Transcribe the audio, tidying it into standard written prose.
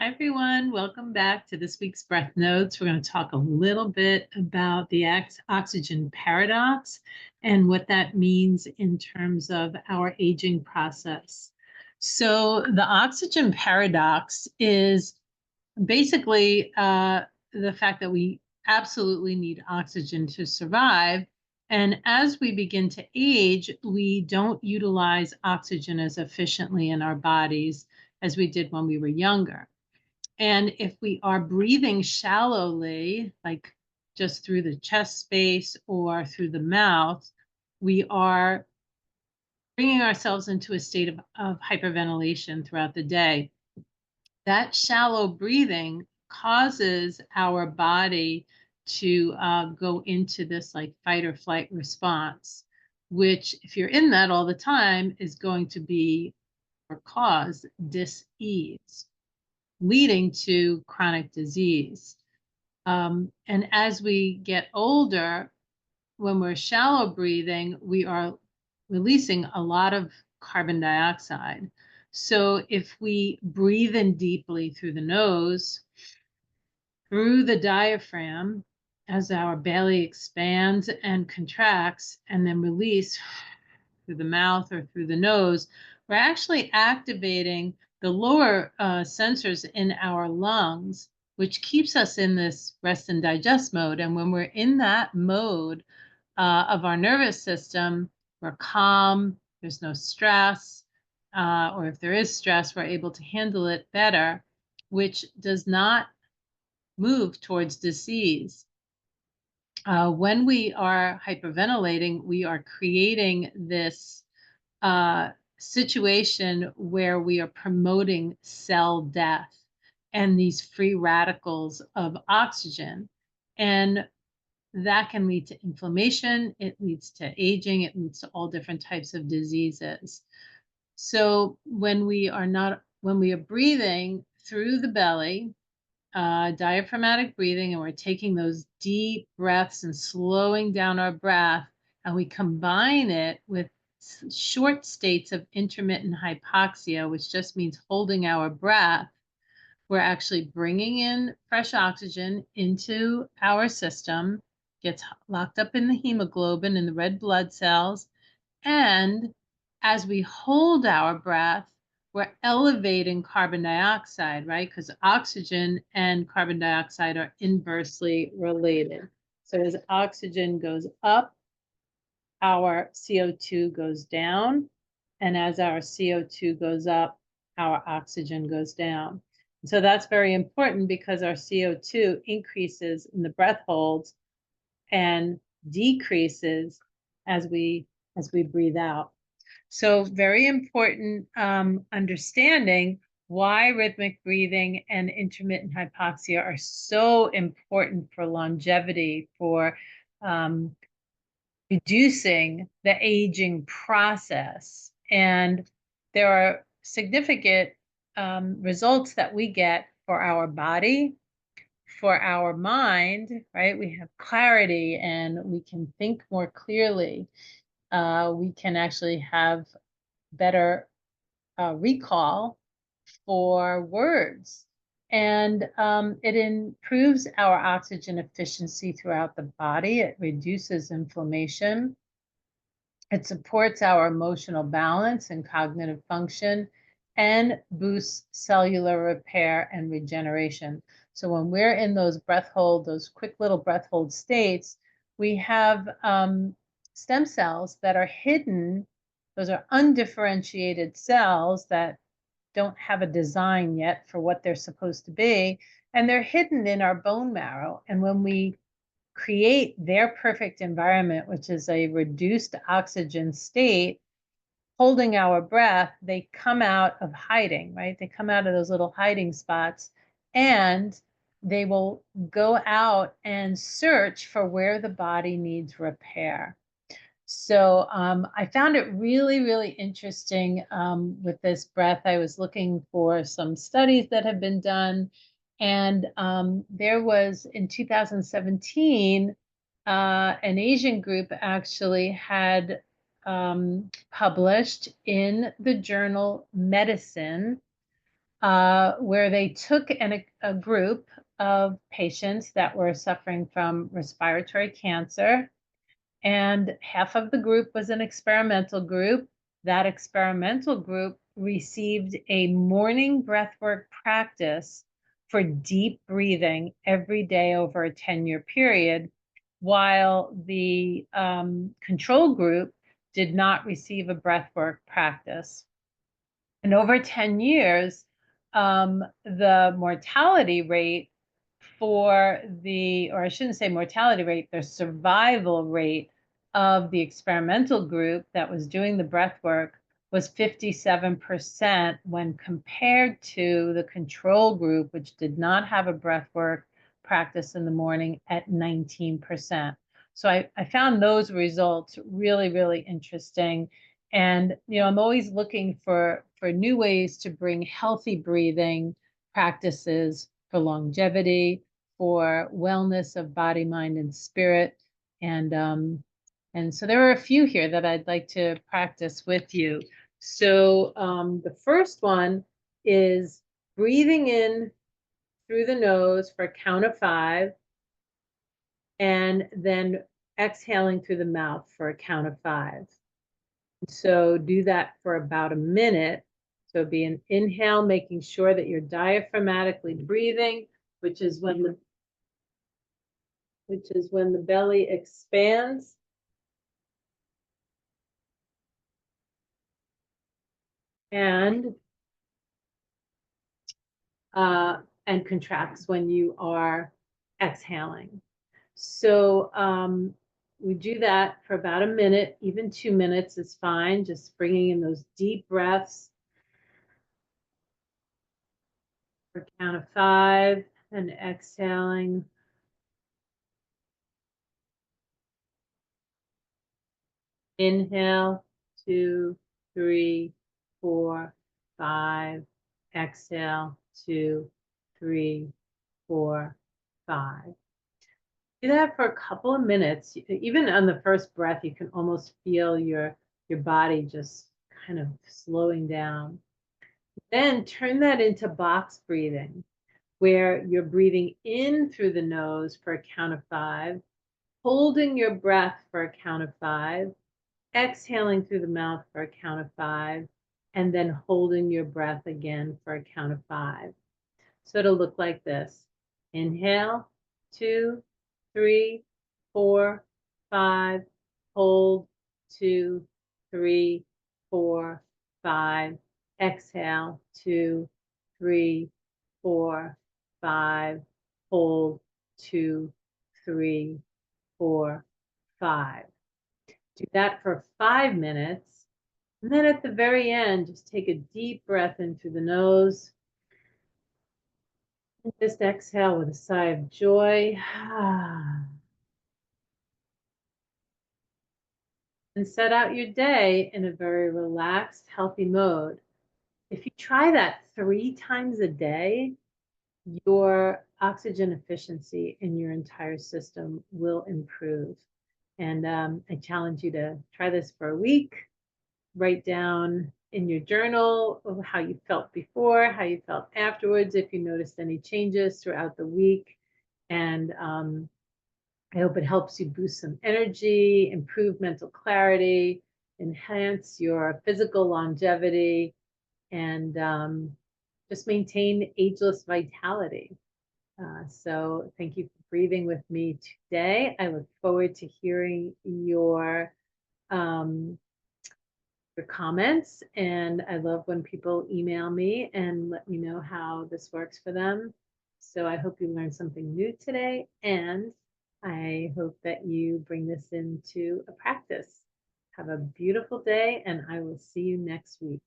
Hi, everyone. Welcome back to this week's Breath Notes. We're going to talk a little bit about the oxygen paradox and what that means in terms of our aging process. So the oxygen paradox is basically the fact that we absolutely need oxygen to survive. And as we begin to age, we don't utilize oxygen as efficiently in our bodies as we did when we were younger. And if we are breathing shallowly, like just through the chest space or through the mouth, we are bringing ourselves into a state of hyperventilation throughout the day. That shallow breathing causes our body to go into this like fight or flight response, which, if you're in that all the time, is going to be or cause dis-ease, leading to chronic disease. And as we get older, when we're shallow breathing, we are releasing a lot of carbon dioxide. So if we breathe in deeply through the nose, through the diaphragm, as our belly expands and contracts, and then release through the mouth or through the nose, we're actually activating the lower sensors in our lungs, which keeps us in this rest and digest mode. And when we're in that mode of our nervous system, we're calm, there's no stress, or if there is stress, we're able to handle it better, which does not move towards disease. When we are hyperventilating, we are creating this situation where we are promoting cell death and these free radicals of oxygen. And that can lead to inflammation, it leads to aging, it leads to all different types of diseases. So when we are breathing through the belly, diaphragmatic breathing, and we're taking those deep breaths and slowing down our breath, and we combine it with short states of intermittent hypoxia, which just means holding our breath, we're actually bringing in fresh oxygen into our system, gets locked up in the hemoglobin in the red blood cells, and as we hold our breath, we're elevating carbon dioxide, right? Because oxygen and carbon dioxide are inversely related. So as oxygen goes up, our CO2 goes down. And as our CO2 goes up, our oxygen goes down. So that's very important because our CO2 increases in the breath holds and decreases as we breathe out. So very important understanding why rhythmic breathing and intermittent hypoxia are so important for longevity, for reducing the aging process. And there are significant results that we get for our body, for our mind, right? We have clarity and we can think more clearly. We can actually have better recall for words. And it improves our oxygen efficiency throughout the body. It reduces inflammation. It supports our emotional balance and cognitive function and boosts cellular repair and regeneration. So when we're in those breath hold, those quick little breath hold states, we have stem cells that are hidden. Those are undifferentiated cells that don't have a design yet for what they're supposed to be, and they're hidden in our bone marrow. And when we create their perfect environment, which is a reduced oxygen state, holding our breath, they come out of hiding, right? They come out of those little hiding spots, and they will go out and search for where the body needs repair. So I found it really, really interesting with this breath. I was looking for some studies that have been done. And there was, in 2017, an Asian group actually had published in the journal Medicine where they took a group of patients that were suffering from respiratory cancer, and half of the group was an experimental group. That experimental group received a morning breathwork practice for deep breathing every day over a 10-year period, while the control group did not receive a breathwork practice. And over 10 years, the mortality rate for or I shouldn't say mortality rate, the survival rate of the experimental group that was doing the breath work was 57% when compared to the control group, which did not have a breath work practice in the morning, at 19%. So I found those results really, really interesting. And, I'm always looking for new ways to bring healthy breathing practices for longevity, for wellness of body, mind, and spirit. And so there are a few here that I'd like to practice with you. So the first one is breathing in through the nose for a count of 5, and then exhaling through the mouth for a count of 5. So do that for about a minute. So it'd be an inhale, making sure that you're diaphragmatically breathing, which is when the belly expands. And contracts when you are exhaling. So we do that for about a minute, even 2 minutes is fine. Just bringing in those deep breaths for a count of 5 and exhaling. Inhale, 2, 3, 4, 5. Exhale, 2, 3, 4, 5. Do that for a couple of minutes. Even on the first breath, you can almost feel your body just kind of slowing down. Then turn that into box breathing, where you're breathing in through the nose for a count of 5, holding your breath for a count of 5, exhaling through the mouth for a count of 5, and then holding your breath again for a count of 5. So it'll look like this. Inhale, 2, 3, 4, 5. Hold, 2, 3, 4, 5. Exhale, 2, 3, 4, 5. Hold, 2, 3, 4, 5. Do that for 5 minutes. And then at the very end, just take a deep breath in through the nose. And just exhale with a sigh of joy. And set out your day in a very relaxed, healthy mode. If you try that 3 times a day, your oxygen efficiency in your entire system will improve. And I challenge you to try this for a week. Write down in your journal how you felt before, how you felt afterwards, if you noticed any changes throughout the week. And I hope it helps you boost some energy, improve mental clarity, enhance your physical longevity, and just maintain ageless vitality. So thank you for breathing with me today. I look forward to hearing your comments, and I love when people email me and let me know how this works for them. So I hope you learned something new today, and I hope that you bring this into a practice. Have a beautiful day, and I will see you next week.